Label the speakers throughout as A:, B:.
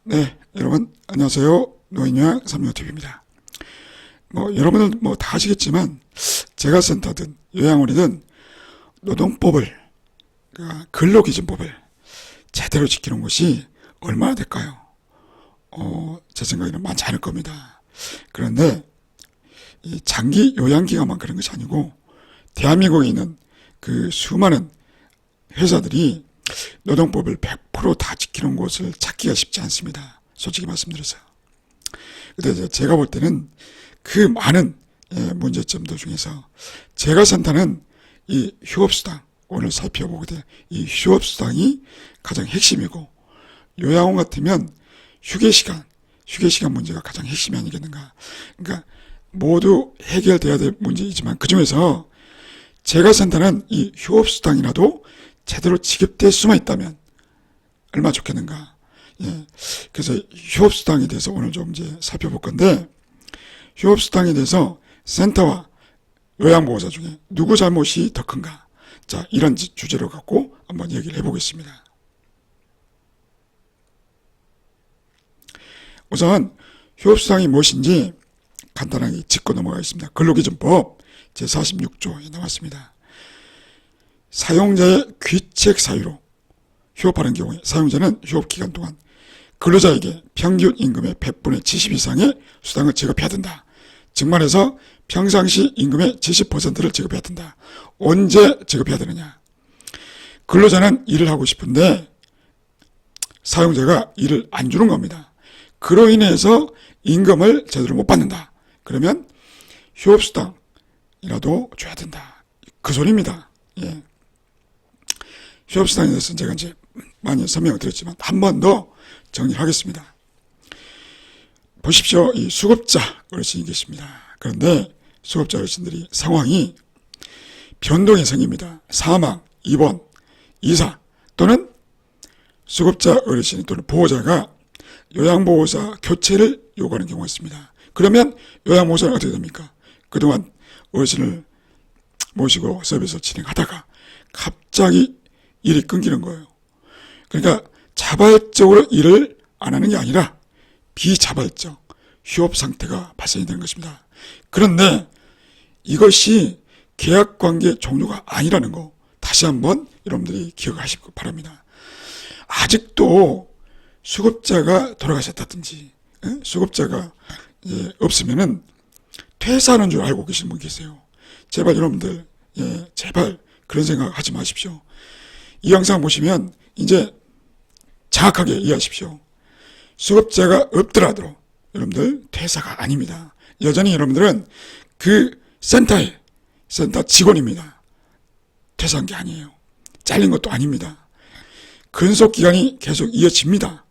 A: 네, 여러분 안녕하세요. 노인요양 365TV입니다. 여러분들 다 아시겠지만 제가 센터든 요양원이든 노동법을, 그러니까 근로기준법을 제대로 지키는 곳이 얼마나 될까요? 제 생각에는 많지 않을 겁니다. 그런데 이 장기 요양기관만 그런 것이 아니고 대한민국에 있는 그 수많은 회사들이 노동법을 100%다 지키는 곳을 찾기가 쉽지 않습니다. 솔직히 말씀드려서. 근데 제가 볼 때는 그 많은 문제점들 중에서 제가 선택하는 이 휴업수당, 오늘 살펴보게 될 이 휴업수당이 가장 핵심이고, 요양원 같으면 휴게시간 문제가 가장 핵심이 아니겠는가. 그러니까 모두 해결돼야 될 문제이지만 그 중에서 제가 선택하는 이 휴업수당이라도 제대로 지급될 수만 있다면 얼마나 좋겠는가. 그래서 휴업수당에 대해서 오늘 좀 이제 살펴볼 건데, 휴업수당에 대해서 센터와 요양보호사 중에 누구 잘못이 더 큰가. 자, 이런 주제로 갖고 한번 얘기를 해보겠습니다. 우선 휴업수당이 무엇인지 간단하게 짚고 넘어가겠습니다. 근로기준법 제46조에 나왔습니다. 사용자의 귀책 사유로 휴업하는 경우에 사용자는 휴업기간 동안 근로자에게 평균 임금의 100분의 70 이상의 수당을 지급해야 된다. 즉 말해서 평상시 임금의 70%를 지급해야 된다. 언제 지급해야 되느냐. 근로자는 일을 하고 싶은데 사용자가 일을 안 주는 겁니다. 그로 인해서 임금을 제대로 못 받는다. 그러면 휴업수당이라도 줘야 된다. 그 소리입니다. 휴업수당에 대해서 제가 이제 많이 설명을 드렸지만 한 번 더 정리를 하겠습니다. 보십시오. 이 수급자 어르신이 계십니다. 그런데 수급자 어르신들이 상황이 변동이 생깁니다. 사망, 입원, 이사 또는 수급자 어르신 또는 보호자가 요양보호사 교체를 요구하는 경우가 있습니다. 그러면 요양보호사는 어떻게 됩니까? 그동안 어르신을 모시고 서비스 진행하다가 갑자기 일이 끊기는 거예요. 그러니까 자발적으로 일을 안 하는 게 아니라 비자발적 휴업 상태가 발생이 되는 것입니다. 그런데 이것이 계약관계 종료가 아니라는 거 다시 한번 여러분들이 기억하시기 바랍니다. 아직도 수급자가 돌아가셨다든지 수급자가 없으면은 퇴사하는 줄 알고 계시는 분 계세요. 제발 여러분들 제발 그런 생각 하지 마십시오. 이 영상 보시면 이제 정확하게 이해하십시오. 수급자가 없더라도 여러분들 퇴사가 아닙니다. 여전히 여러분들은 그 센터 직원입니다. 퇴사한 게 아니에요. 잘린 것도 아닙니다. 근속기간이 계속 이어집니다.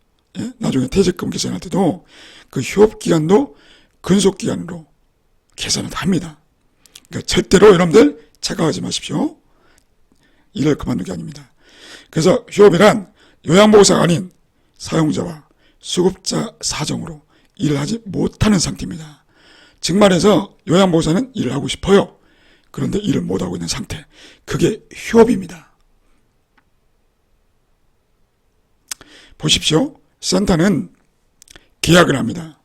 A: 나중에 퇴직금 계산할 때도 그 휴업기간도 근속기간으로 계산을 합니다. 그러니까 절대로 여러분들 착각하지 마십시오. 일을 그만두기 아닙니다. 그래서 휴업이란 요양보호사가 아닌 사용자와 수급자 사정으로 일을 하지 못하는 상태입니다. 즉 말해서 요양보호사는 일을 하고 싶어요. 그런데 일을 못하고 있는 상태. 그게 휴업입니다. 보십시오. 센터는 계약을 합니다.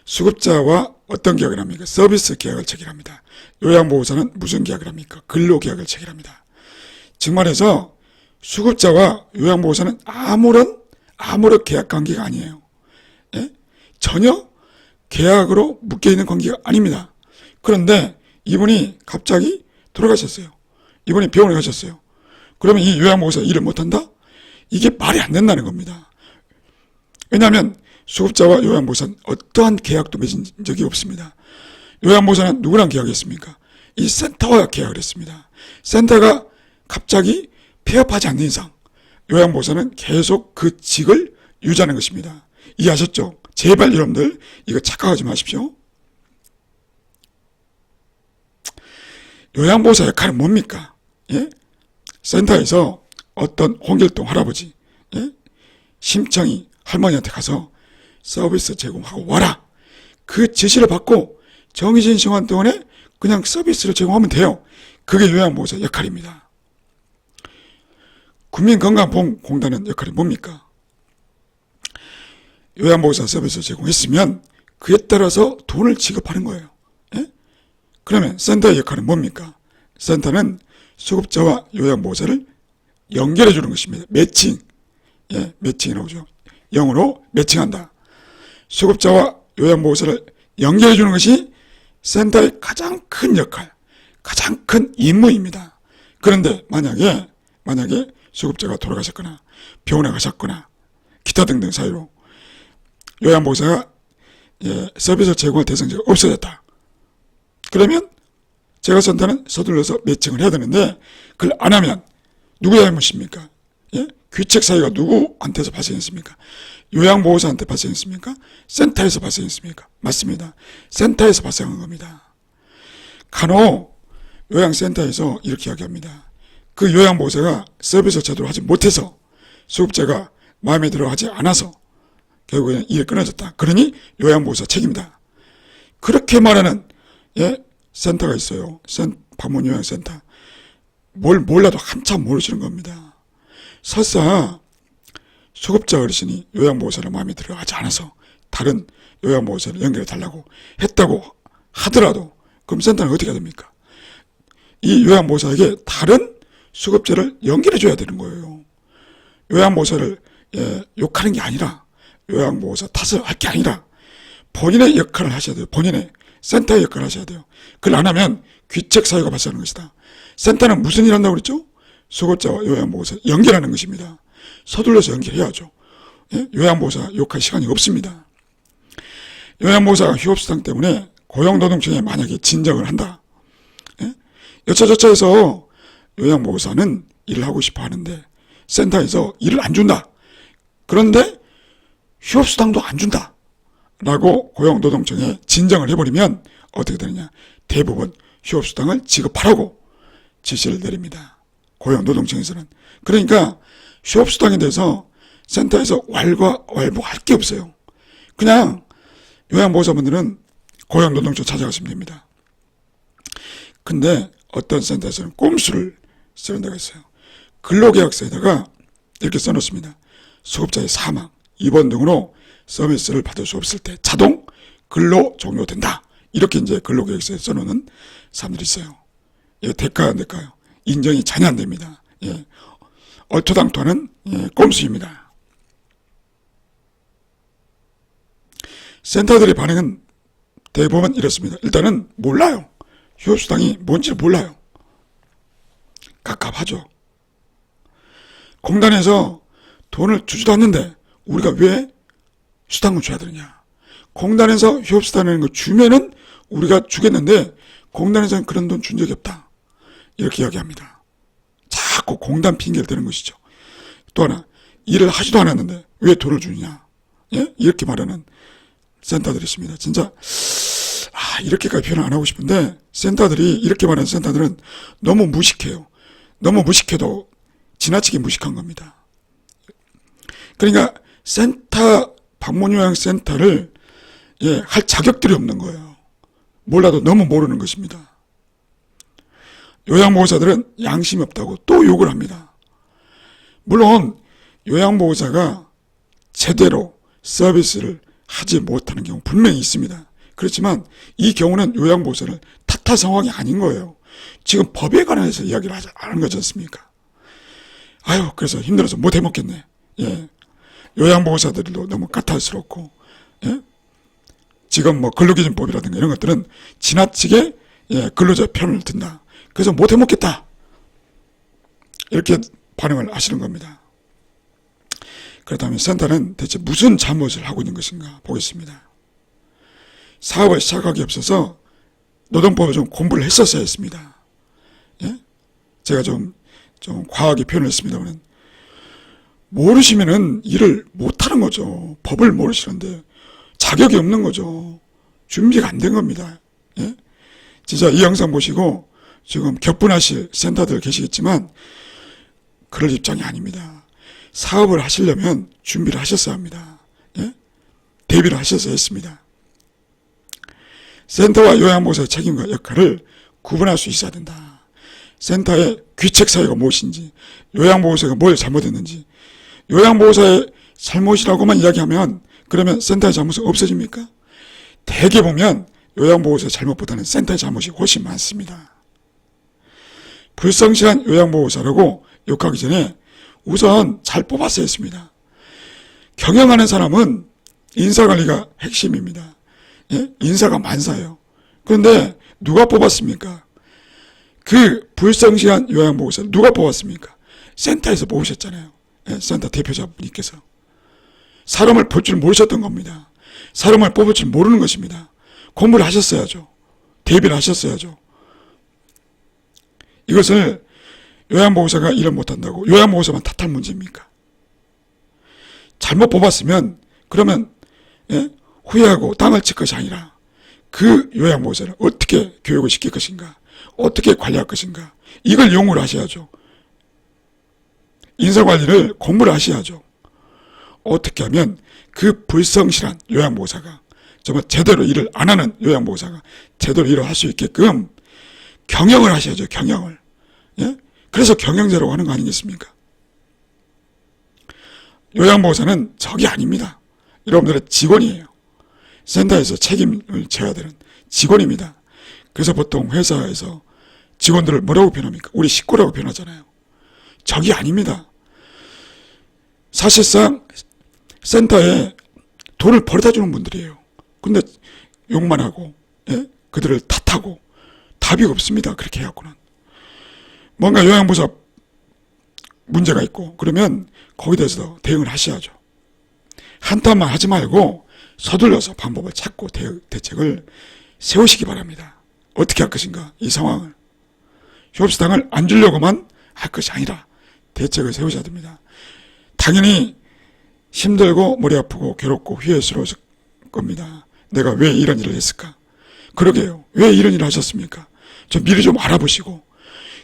A: 수급자와 어떤 계약을 합니까? 서비스 계약을 체결합니다. 요양보호사는 무슨 계약을 합니까? 근로계약을 체결합니다. 즉 말해서 수급자와 요양보호사는 아무런 계약 관계가 아니에요. 전혀 계약으로 묶여있는 관계가 아닙니다. 그런데 이분이 갑자기 돌아가셨어요. 이분이 병원에 가셨어요. 그러면 이 요양보호사 일을 못한다? 이게 말이 안 된다는 겁니다. 왜냐하면 수급자와 요양보호사는 어떠한 계약도 맺은 적이 없습니다. 요양보호사는 누구랑 계약했습니까? 이 센터와 계약을 했습니다. 센터가 갑자기 폐업하지 않는 이상 요양보호사는 계속 그 직을 유지하는 것입니다. 이해하셨죠? 제발 여러분들 이거 착각하지 마십시오. 요양보호사 역할은 뭡니까? 센터에서 어떤 홍길동 할아버지 심청이 할머니한테 가서 서비스 제공하고 와라. 그 지시를 받고 정해진 시간 동안에 그냥 서비스를 제공하면 돼요. 그게 요양보호사 역할입니다. 국민건강보험공단의 역할이 뭡니까? 요양보호사 서비스를 제공했으면 그에 따라서 돈을 지급하는 거예요. 예? 그러면 센터의 역할은 뭡니까? 센터는 수급자와 요양보호사를 연결해 주는 것입니다. 매칭. 예, 매칭이라고 하죠. 영어로 매칭한다. 수급자와 요양보호사를 연결해 주는 것이 센터의 가장 큰 역할, 가장 큰 임무입니다. 그런데 만약에 수급자가 돌아가셨거나 병원에 가셨거나 기타 등등 사유로 요양보호사가 서비스를 제공할 대상자가 없어졌다. 그러면 재가센터는 서둘러서 매칭을 해야 되는데 그걸 안 하면 누구의 잘못입니까? 예? 규칙 사유가 누구한테서 발생했습니까? 요양보호사한테 발생했습니까? 센터에서 발생했습니까? 맞습니다. 센터에서 발생한 겁니다. 간혹 요양센터에서 이렇게 이야기합니다. 그 요양보호사가 서비스를 제대로 하지 못해서 수급자가 마음에 들어 하지 않아서 결국에는 일이 끊어졌다. 그러니 요양보호사 책임이다. 그렇게 말하는 센터가 있어요. 방문요양센터. 뭘 몰라도 한참 모르시는 겁니다. 설사 수급자 어르신이 요양보호사를 마음에 들어 하지 않아서 다른 요양보호사를 연결해 달라고 했다고 하더라도 그럼 센터는 어떻게 해야 됩니까? 이 요양보호사에게 다른 수급자를 연결해 줘야 되는 거예요. 요양보호사를 욕하는 게 아니라 요양보호사 탓을 할 게 아니라 본인의 역할을 하셔야 돼요. 본인의 센터의 역할을 하셔야 돼요. 그걸 안 하면 귀책 사유가 발생하는 것이다. 센터는 무슨 일 한다고 그랬죠? 수급자와 요양보호사 연결하는 것입니다. 서둘러서 연결해야죠. 예? 요양보호사 욕할 시간이 없습니다. 요양보호사가 휴업수당 때문에 고용노동청에 만약에 진정을 한다. 예? 여차저차해서 요양보호사는 일을 하고 싶어 하는데 센터에서 일을 안 준다. 그런데 휴업수당도 안 준다. 라고 고용노동청에 진정을 해버리면 어떻게 되느냐. 대부분 휴업수당을 지급하라고 지시를 내립니다. 고용노동청에서는. 그러니까 휴업수당에 대해서 센터에서 왈가왈부할 게 없어요. 그냥 요양보호사분들은 고용노동청 찾아가시면 됩니다. 근데 어떤 센터에서는 꼼수를 쓰는 데가 있어요. 근로계약서에다가 이렇게 써놓습니다. 수급자의 사망, 입원 등으로 서비스를 받을 수 없을 때 자동 근로 종료된다. 이렇게 이제 근로계약서에 써놓는 사람들이 있어요. 예, 될까요, 안 될까요? 인정이 전혀 안 됩니다. 예, 얼토당토하는 꼼수입니다. 센터들의 반응은 대부분 이렇습니다. 일단은 몰라요. 휴업수당이 뭔지를 몰라요. 갑갑하죠. 공단에서 돈을 주지도 않는데 우리가 왜 수당을 줘야 되느냐. 공단에서 휴업수당이라는 거 주면은 우리가 주겠는데 공단에서는 그런 돈 준 적이 없다. 이렇게 이야기합니다. 자꾸 공단 핑계를 대는 것이죠. 또 하나, 일을 하지도 않았는데 왜 돈을 주느냐. 예? 이렇게 말하는 센터들이 있습니다. 진짜 이렇게까지 표현 안 하고 싶은데 센터들이 이렇게 말하는 센터들은 너무 무식해요. 너무 무식해도 지나치게 무식한 겁니다. 그러니까 센터, 방문요양센터를 할 자격들이 없는 거예요. 몰라도 너무 모르는 것입니다. 요양보호사들은 양심이 없다고 또 욕을 합니다. 물론 요양보호사가 제대로 서비스를 하지 못하는 경우 분명히 있습니다. 그렇지만 이 경우는 요양보호사를 탓할 상황이 아닌 거예요. 지금 법에 관해서 이야기를 하는 거지 않습니까? 아유, 그래서 힘들어서 못 해먹겠네. 예. 요양보호사들도 너무 까탈스럽고, 예? 지금 뭐 근로기준법이라든가 이런 것들은 지나치게 근로자 편을 든다. 그래서 못 해먹겠다. 이렇게 반응을 하시는 겁니다. 그렇다면 센터는 대체 무슨 잘못을 하고 있는 것인가 보겠습니다. 사업을 시작하기 앞서서 노동법을 좀 공부를 했었어야 했습니다. 예? 제가 좀 과하게 표현을 했습니다만 모르시면은 일을 못하는 거죠. 법을 모르시는데 자격이 없는 거죠. 준비가 안 된 겁니다. 예? 진짜 이 영상 보시고 지금 격분하실 센터들 계시겠지만 그럴 입장이 아닙니다. 사업을 하시려면 준비를 하셨어야 합니다. 예? 대비를 하셨어야 했습니다. 센터와 요양보호사의 책임과 역할을 구분할 수 있어야 된다. 센터의 귀책 사유가 무엇인지, 요양보호사가 뭘 잘못했는지, 요양보호사의 잘못이라고만 이야기하면 그러면 센터의 잘못은 없어집니까? 대개 보면 요양보호사의 잘못보다는 센터의 잘못이 훨씬 많습니다. 불성실한 요양보호사라고 욕하기 전에 우선 잘 뽑았어야 했습니다. 경영하는 사람은 인사관리가 핵심입니다. 예? 인사가 만사예요. 그런데 누가 뽑았습니까? 그 불성실한 요양보호사를 누가 뽑았습니까? 센터에서 뽑으셨잖아요. 예? 센터 대표자분께서. 사람을 볼 줄 모르셨던 겁니다. 사람을 뽑을 줄 모르는 것입니다. 공부를 하셨어야죠. 대비를 하셨어야죠. 이것을 요양보호사가 일을 못한다고 요양보호사만 탓할 문제입니까? 잘못 뽑았으면 그러면 예? 후회하고 땅을 칠 것이 아니라 그 요양보호사를 어떻게 교육을 시킬 것인가, 어떻게 관리할 것인가, 이걸 연구를 하셔야죠. 인사관리를 공부를 하셔야죠. 어떻게 하면 그 불성실한 요양보호사가, 정말 제대로 일을 안 하는 요양보호사가 제대로 일을 할 수 있게끔 경영을 하셔야죠. 경영을. 예? 그래서 경영자라고 하는 거 아니겠습니까? 요양보호사는 적이 아닙니다. 여러분들의 직원이에요. 센터에서 책임을 져야 되는 직원입니다. 그래서 보통 회사에서 직원들을 뭐라고 표현합니까? 우리 식구라고 표현하잖아요. 적이 아닙니다. 사실상 센터에 돈을 벌어다 주는 분들이에요. 근데 욕만 하고, 예? 그들을 탓하고 답이 없습니다. 그렇게 해갖고는. 뭔가 요양보호사 문제가 있고 그러면 거기에 대해서 대응을 하셔야죠. 한탄만 하지 말고 서둘러서 방법을 찾고 대책을 세우시기 바랍니다. 어떻게 할 것인가, 이 상황을. 휴업수당을 안 주려고만 할 것이 아니라 대책을 세우셔야 됩니다. 당연히 힘들고 머리 아프고 괴롭고 후회스러웠을 겁니다. 내가 왜 이런 일을 했을까? 그러게요. 왜 이런 일을 하셨습니까? 좀 미리 좀 알아보시고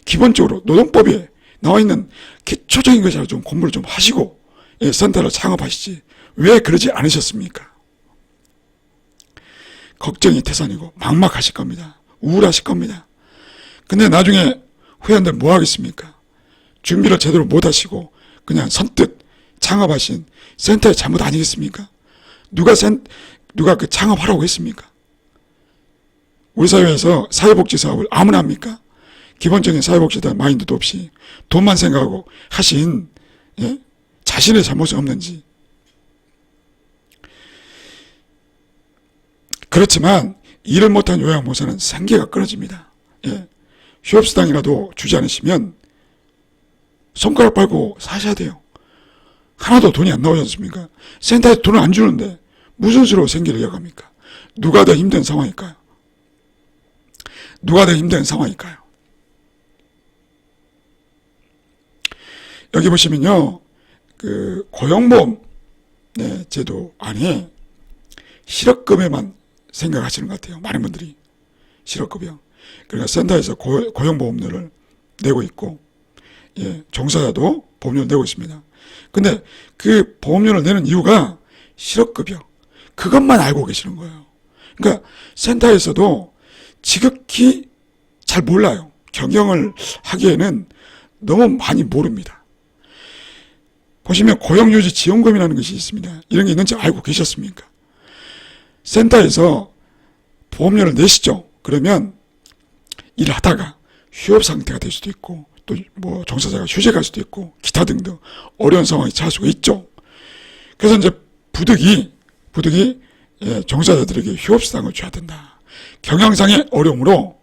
A: 기본적으로 노동법에 나와 있는 기초적인 것이라도 좀 공부를 좀 하시고 센터를 창업하시지 왜 그러지 않으셨습니까? 걱정이 태산이고 막막하실 겁니다. 우울하실 겁니다. 근데 나중에 후회한들 뭐 하겠습니까? 준비를 제대로 못 하시고 그냥 선뜻 창업하신 센터의 잘못 아니겠습니까? 누가 그 창업하라고 했습니까? 우리 사회에서 사회복지 사업을 아무나 합니까? 기본적인 사회복지에 대한 마인드도 없이 돈만 생각하고 하신 자신의 잘못이 없는지. 그렇지만 일을 못한 요양보호사는 생계가 끊어집니다. 휴업수당이라도 주지 않으시면 손가락 빨고 사셔야 돼요. 하나도 돈이 안 나오지 않습니까? 센터에 돈을 안 주는데 무슨 수로 생계를 이어갑니까? 누가 더 힘든 상황일까요? 누가 더 힘든 상황일까요? 여기 보시면요, 그 고용보험 제도 안에 실업급여만 생각하시는 것 같아요. 많은 분들이 실업급여. 그러니까 센터에서 고용보험료를 내고 있고, 종사자도 보험료를 내고 있습니다. 근데 그 보험료를 내는 이유가 실업급여. 그것만 알고 계시는 거예요. 그러니까 센터에서도 지극히 잘 몰라요. 경영을 하기에는 너무 많이 모릅니다. 보시면 고용유지지원금이라는 것이 있습니다. 이런 게 있는지 알고 계셨습니까? 센터에서 보험료를 내시죠. 그러면 일을 하다가 휴업 상태가 될 수도 있고 또 뭐 종사자가 휴직 갈 수도 있고 기타 등등 어려운 상황이 처할 수가 있죠. 그래서 이제 부득이 종사자들에게 휴업수당을 줘야 된다. 경영상의 어려움으로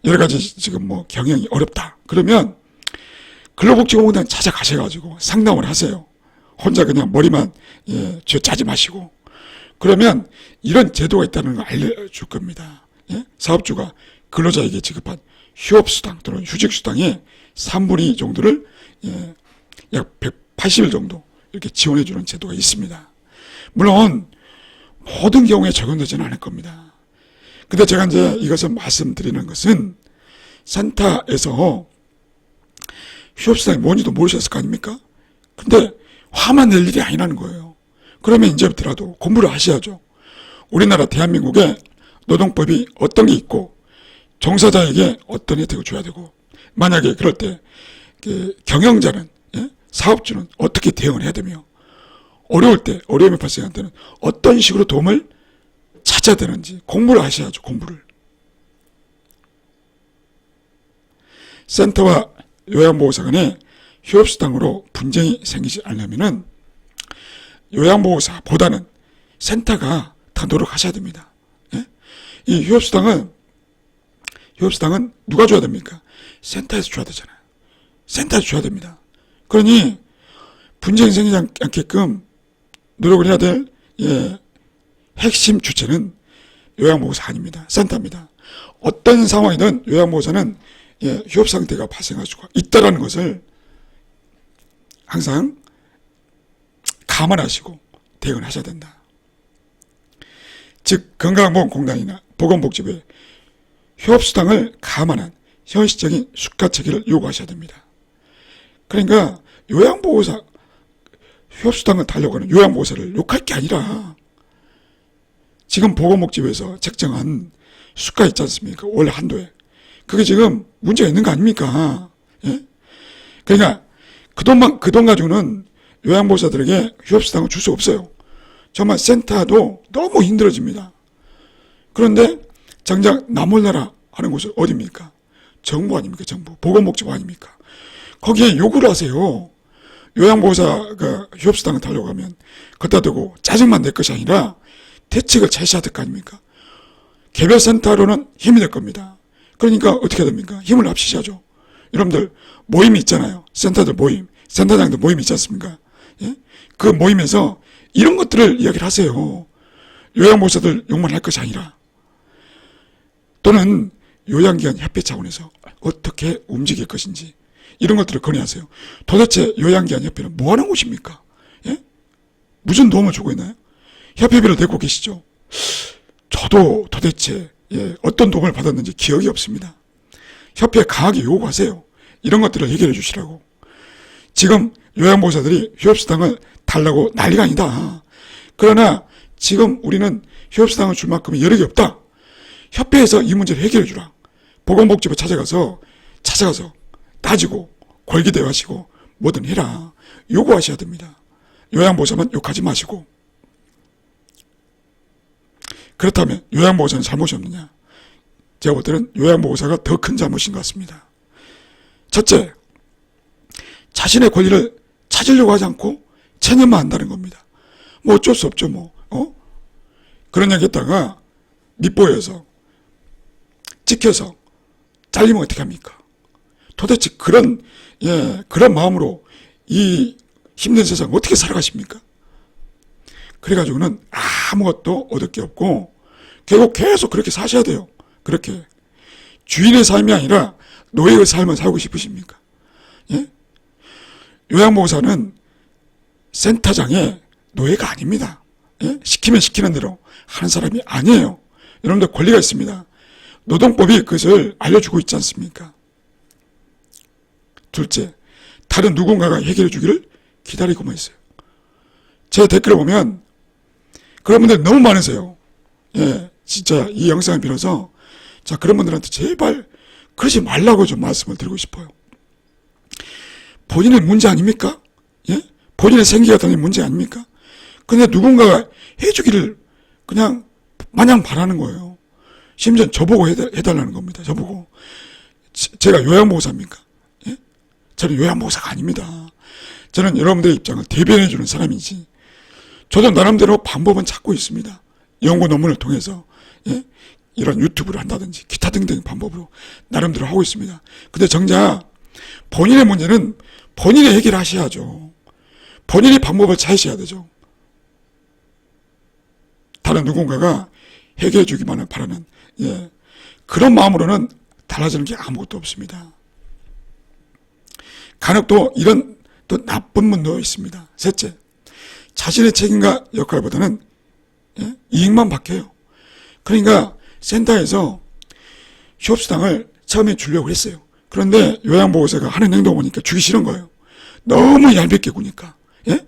A: 여러 가지 지금 뭐 경영이 어렵다. 그러면 근로복지공단 찾아가셔가지고 상담을 하세요. 혼자 그냥 머리만 쥐어짜지 마시고. 그러면 이런 제도가 있다는 걸 알려줄 겁니다. 사업주가 근로자에게 지급한 휴업수당 또는 휴직수당의 3분의 2 정도를 약 180일 정도 이렇게 지원해주는 제도가 있습니다. 물론 모든 경우에 적용되지는 않을 겁니다. 근데 제가 이제 이것을 말씀드리는 것은 센터에서 휴업수당이 뭔지도 모르셨을 거 아닙니까? 근데 화만 낼 일이 아니라는 거예요. 그러면 이제부터라도 공부를 하셔야죠. 우리나라 대한민국에 노동법이 어떤 게 있고 종사자에게 어떤 혜택을 줘야 되고 만약에 그럴 때 경영자는 사업주는 어떻게 대응을 해야 되며 어려울 때, 어려움이 발생할 때는 어떤 식으로 도움을 찾아야 되는지 공부를 하셔야죠. 공부를. 센터와 요양보호사 간에 휴업수당으로 분쟁이 생기지 않으려면은 요양보호사보다는 센터가 더 노력하셔야 됩니다. 예? 이 휴업수당은 누가 줘야 됩니까? 센터에서 줘야 되잖아요. 센터에서 줘야 됩니다. 그러니 분쟁이 생기지 않게끔 노력을 해야 될 핵심 주체는 요양보호사 아닙니다. 센터입니다. 어떤 상황이든 요양보호사는 휴업 상태가 발생할 수가 있다는 것을 항상 감안하시고 대응을 하셔야 된다. 즉 건강보험공단이나 보건복지부에 휴업수당을 감안한 현실적인 수가 체계를 요구하셔야 됩니다. 그러니까 요양보호사 휴업수당을 달라고 하는 요양보호사를 욕할 게 아니라 지금 보건복지부에서 책정한 수가 있지 않습니까? 월 한도에. 그게 지금 문제가 있는 거 아닙니까? 예? 그러니까 그 돈 가지고는 요양보호사들에게 휴업수당을 줄 수 없어요. 정말 센터도 너무 힘들어집니다. 그런데 정작 나몰라라 하는 곳은 어디입니까? 정부 아닙니까? 정부. 보건복지부 아닙니까? 거기에 요구를 하세요. 요양보호사가 휴업수당을 달라고 하면 걷다 대고 짜증만 낼 것이 아니라 대책을 제시해야 될 거 아닙니까? 개별 센터로는 힘이 될 겁니다. 그러니까 어떻게 됩니까? 힘을 합치셔야죠. 여러분들 모임이 있잖아요. 센터들 모임, 센터장들 모임이 있지 않습니까? 예? 그 모임에서 이런 것들을 이야기를 하세요. 요양보호사들 욕만 할 것이 아니라 또는 요양기관 협회 차원에서 어떻게 움직일 것인지 이런 것들을 건의하세요. 도대체 요양기관 협회는 뭐 하는 곳입니까? 예? 무슨 도움을 주고 있나요? 협회비를 내고 계시죠? 저도 도대체 어떤 도움을 받았는지 기억이 없습니다. 협회에 강하게 요구하세요. 이런 것들을 해결해 주시라고. 지금 요양보호사들이 휴업수당을 달라고 난리가 아니다. 그러나 지금 우리는 휴업수당을 줄 만큼의 여력이 없다. 협회에서 이 문제를 해결해 주라. 보건복지부 찾아가서 따지고 골기대화하시고 뭐든 해라. 요구하셔야 됩니다. 요양보호사만 욕하지 마시고. 그렇다면 요양보호사는 잘못이 없느냐? 제가 볼 때는 요양보호사가 더 큰 잘못인 것 같습니다. 첫째, 자신의 권리를 찾으려고 하지 않고 체념만 한다는 겁니다. 뭐 어쩔 수 없죠, 뭐. 그런 얘기 했다가 밑보여서 찍혀서 잘리면 어떻게 합니까? 도대체 그런 마음으로 이 힘든 세상 어떻게 살아가십니까? 그래가지고는 아무것도 얻을 게 없고 결국 계속 그렇게 사셔야 돼요. 그렇게 주인의 삶이 아니라 노예의 삶을 살고 싶으십니까? 예? 요양보호사는 센터장의 노예가 아닙니다. 예? 시키면 시키는 대로 하는 사람이 아니에요. 여러분들 권리가 있습니다. 노동법이 그것을 알려주고 있지 않습니까? 둘째, 다른 누군가가 해결해 주기를 기다리고만 있어요. 제 댓글을 보면 그런 분들 너무 많으세요. 예, 진짜 이 영상을 빌어서 자, 그런 분들한테 제발 그러지 말라고 좀 말씀을 드리고 싶어요. 본인의 문제 아닙니까? 예? 본인의 생기가 다닌 문제 아닙니까? 근데 누군가가 해주기를 그냥 마냥 바라는 거예요. 심지어 저보고 해달라는 겁니다. 저보고. 제가 요양보호사입니까? 예? 저는 요양보호사가 아닙니다. 저는 여러분들의 입장을 대변해주는 사람이지. 저도 나름대로 방법은 찾고 있습니다. 연구 논문을 통해서. 예? 이런 유튜브를 한다든지 기타 등등 방법으로 나름대로 하고 있습니다. 근데 정작 본인의 문제는 본인이 해결하셔야죠. 본인이 방법을 찾으셔야 되죠. 다른 누군가가 해결해 주기만을 바라는 그런 마음으로는 달라지는 게 아무것도 없습니다. 간혹 또 이런 또 나쁜 면도 있습니다. 셋째, 자신의 책임과 역할보다는 이익만 바뀌어요. 그러니까 센터에서 휴업수당을 처음에 주려고 했어요. 그런데 요양보호사가 하는 행동 보니까 주기 싫은 거예요. 너무 얄밉게 구니까. 예?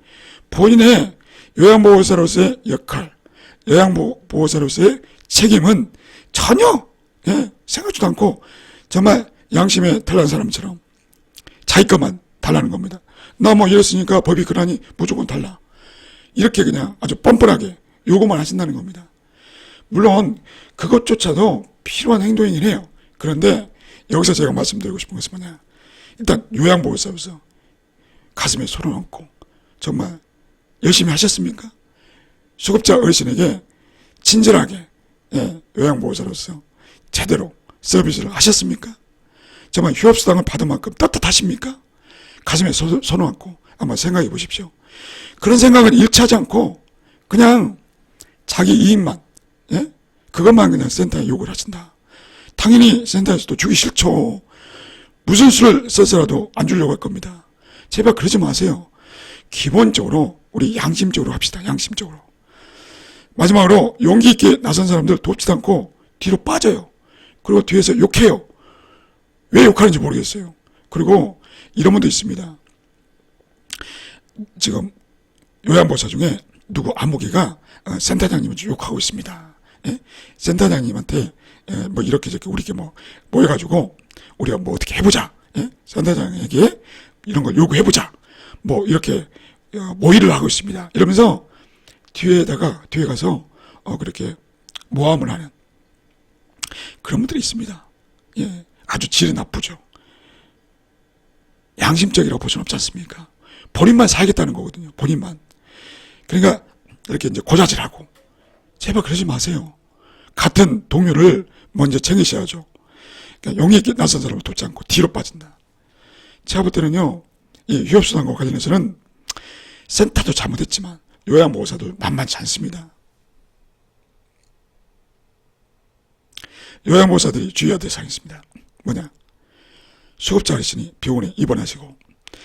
A: 본인의 요양보호사로서의 역할, 요양보호사로서의 책임은 전혀 생각지도 않고 정말 양심에 탈난 사람처럼 자기 것만 달라는 겁니다. 나 뭐 이랬으니까 법이 그러니 무조건 달라. 이렇게 그냥 아주 뻔뻔하게 요구만 하신다는 겁니다. 물론 그것조차도 필요한 행동이긴 해요. 그런데 여기서 제가 말씀드리고 싶은 것은 뭐냐, 일단 요양보호사로서 가슴에 손을 얹고 정말 열심히 하셨습니까? 수급자 어르신에게 친절하게 요양보호사로서 제대로 서비스를 하셨습니까? 정말 휴업수당을 받은 만큼 떳떳하십니까? 가슴에 손을 얹고 한번 생각해 보십시오. 그런 생각을 잃지 하지 않고 그냥 자기 이익만, 그것만 그냥 센터에 요구를 하신다. 당연히 센터에서도 주기 싫죠. 무슨 수를 써서라도 안 주려고 할 겁니다. 제발 그러지 마세요. 기본적으로 우리 양심적으로 합시다. 양심적으로. 마지막으로 용기 있게 나선 사람들 돕지도 않고 뒤로 빠져요. 그리고 뒤에서 욕해요. 왜 욕하는지 모르겠어요. 그리고 이런 분도 있습니다. 지금 요양보호사 중에 누구 아무개가 센터장님을 욕하고 있습니다. 센터장님한테 뭐 이렇게 저렇게 우리 뭐 모여가지고 우리가 뭐 어떻게 해보자. 센터장에게 이런 걸 요구해보자. 뭐 이렇게 모의를 하고 있습니다. 이러면서 뒤에 가서 그렇게 모함을 하는 그런 분들이 있습니다. 아주 질이 나쁘죠. 양심적이라고 볼 수는 없지 않습니까? 본인만 살겠다는 거거든요. 본인만. 그러니까 이렇게 이제 고자질하고 제발 그러지 마세요. 같은 동료를 먼저 챙기셔야죠. 그러니까 용기 있게 나선 사람을 돕지 않고 뒤로 빠진다. 제가 볼 때는요, 이 휴업수당과 관련해서는 센터도 잘못했지만 요양보호사도 만만치 않습니다. 요양보호사들이 주의해야 될 사항이 있습니다. 뭐냐? 수급자 어르신이 병원에 입원하시고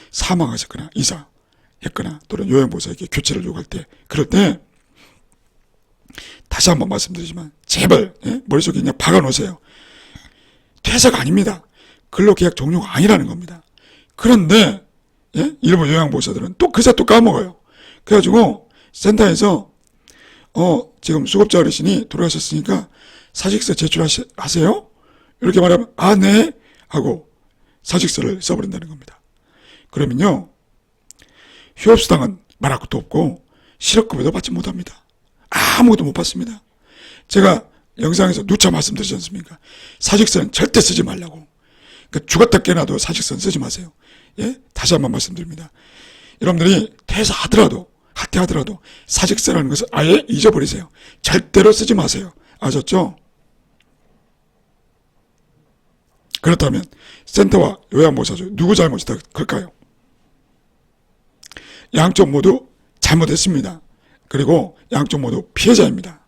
A: 사망하셨거나 이사했거나 또는 요양보호사에게 교체를 요구할 때, 그럴 때 다시 한번 말씀드리지만 제발 머릿속에 그냥 박아놓으세요. 퇴사가 아닙니다. 근로계약 종료가 아니라는 겁니다. 그런데 일부 요양보호사들은 또 그새 또 까먹어요. 그래가지고 센터에서 지금 수급자 어르신이 돌아가셨으니까 사직서 제출하세요? 이렇게 말하면 네 하고 사직서를 써버린다는 겁니다. 그러면요, 휴업수당은 말할 것도 없고 실업급여도 받지 못합니다. 아무것도 못 받습니다. 제가 영상에서 누차 말씀드리지 않습니까? 사직서는 절대 쓰지 말라고. 그러니까 죽었다 깨나도 사직서는 쓰지 마세요. 다시 한번 말씀드립니다. 여러분들이 퇴사하더라도 하태하더라도 사직서라는 것을 아예 잊어버리세요. 절대로 쓰지 마세요. 아셨죠? 그렇다면 센터와 요양보호사 중 누구 잘못이다 그럴까요? 양쪽 모두 잘못했습니다. 그리고 양쪽 모두 피해자입니다.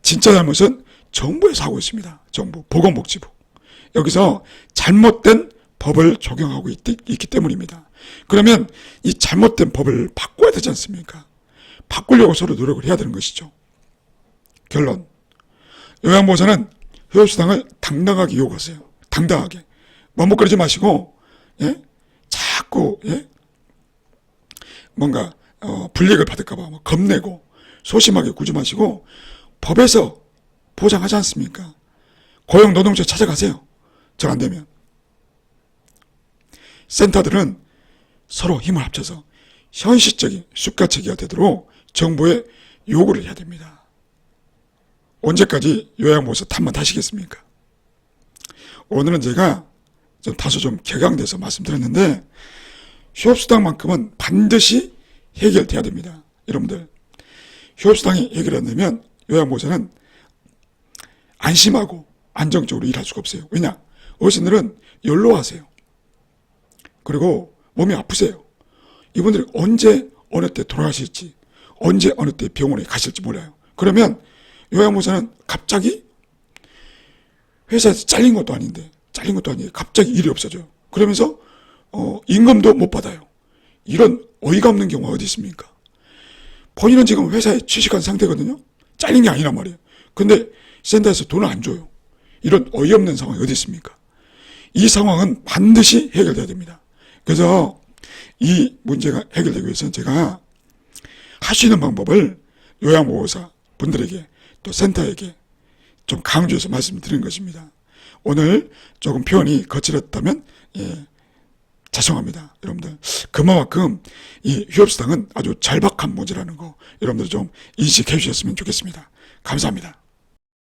A: 진짜 잘못은 정부에서 하고 있습니다. 정부, 보건복지부. 여기서 잘못된 법을 적용하고 있기 때문입니다. 그러면 이 잘못된 법을 바꿔야 되지 않습니까? 바꾸려고 서로 노력을 해야 되는 것이죠. 결론. 요양보호사는 휴업수당을 당당하게 요구하세요. 당당하게. 머뭇거리지 마시고, 자꾸, 뭔가, 불이익을 받을까봐 겁내고, 소심하게 구지 마시고, 법에서 보장하지 않습니까? 고용노동부에 찾아가세요. 정 안 되면. 센터들은 서로 힘을 합쳐서 현실적인 수가체계가 되도록 정부에 요구를 해야 됩니다. 언제까지 요양보호사 탓만 하시겠습니까? 오늘은 제가 다소 좀 개강돼서 말씀드렸는데 휴업수당만큼은 반드시 해결돼야 됩니다. 여러분들, 휴업수당이 해결 안 되면 요양보호사는 안심하고 안정적으로 일할 수가 없어요. 왜냐? 어르신들은 연로하세요. 그리고 몸이 아프세요. 이분들이 언제 어느 때 돌아가실지, 언제 어느 때 병원에 가실지 몰라요. 그러면 요양보호사는 갑자기 회사에서 잘린 것도 아닌데 갑자기 일이 없어져요. 그러면서 임금도 못 받아요. 이런 어이가 없는 경우가 어디 있습니까? 본인은 지금 회사에 취직한 상태거든요. 잘린 게 아니란 말이에요. 근데 센터에서 돈을 안 줘요. 이런 어이없는 상황이 어디 있습니까? 이 상황은 반드시 해결돼야 됩니다. 그래서 이 문제가 해결되기 위해서는 제가 할 수 있는 방법을 요양보호사 분들에게 또 센터에게 좀 강조해서 말씀드리는 것입니다. 오늘 조금 표현이 거칠었다면 죄송합니다. 여러분들 그만큼 이 휴업수당은 아주 절박한 문제라는 거 여러분들 좀 인식해 주셨으면 좋겠습니다. 감사합니다.